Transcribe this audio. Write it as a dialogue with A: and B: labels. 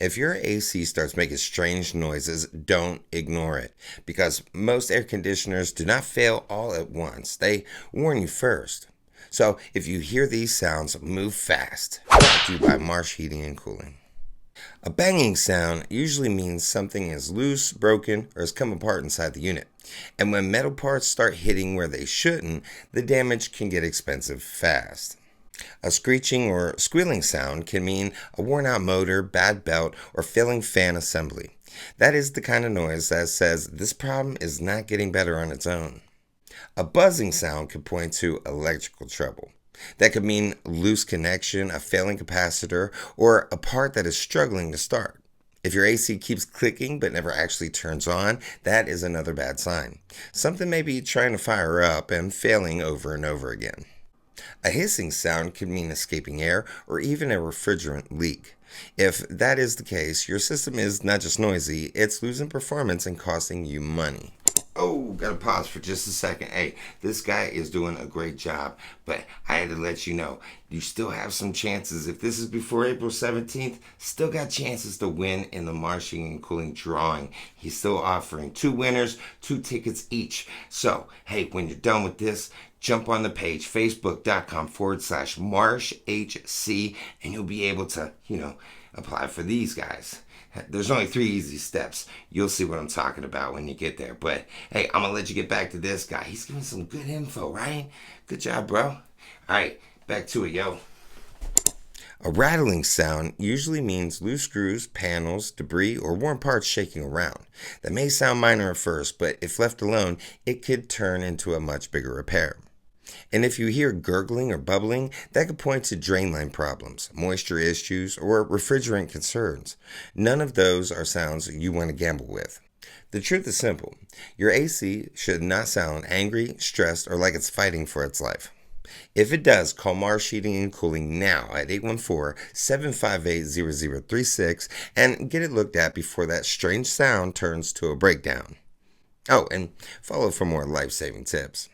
A: If your AC starts making strange noises, don't ignore it because most air conditioners do not fail all at once. They warn you first. So if you hear these sounds, move fast. Brought to you by Marsh Heating and Cooling. A banging sound usually means something is loose, broken, or has come apart inside the unit. And when metal parts start hitting where they shouldn't, the damage can get expensive fast. A screeching or squealing sound can mean a worn out motor, bad belt, or failing fan assembly. That is the kind of noise that says this problem is not getting better on its own. A buzzing sound could point to electrical trouble. That could mean loose connection, a failing capacitor, or a part that is struggling to start. If your AC keeps clicking but never actually turns on, that is another bad sign. Something may be trying to fire up and failing over and over again. A hissing sound could mean escaping air or even a refrigerant leak. If that is the case, your system is not just noisy, it's losing performance and costing you money. Oh, gotta pause for just a second. Hey, this guy is doing a great job, but I had to let you know, you still have some chances. If this is before April 17th, still got chances to win in the Marsh Heating and Cooling drawing. He's still offering 2 winners, 2 tickets each. So, hey, when you're done with this, jump on the page, facebook.com/MarshHC, and you'll be able to, apply for these guys. There's only 3 easy steps. You'll see what I'm talking about when you get there. But, hey, I'm going to let you get back to this guy. He's giving some good info, right? Good job, bro. All right, back to it, yo. A rattling sound usually means loose screws, panels, debris, or worn parts shaking around. That may sound minor at first, but if left alone, it could turn into a much bigger repair. And if you hear gurgling or bubbling, that could point to drain line problems, moisture issues, or refrigerant concerns. None of those are sounds you want to gamble with. The truth is simple. Your AC should not sound angry, stressed, or like it's fighting for its life. If it does, call Marsh Heating and Cooling now at 814-758-0036 and get it looked at before that strange sound turns to a breakdown. Oh, and follow for more life-saving tips.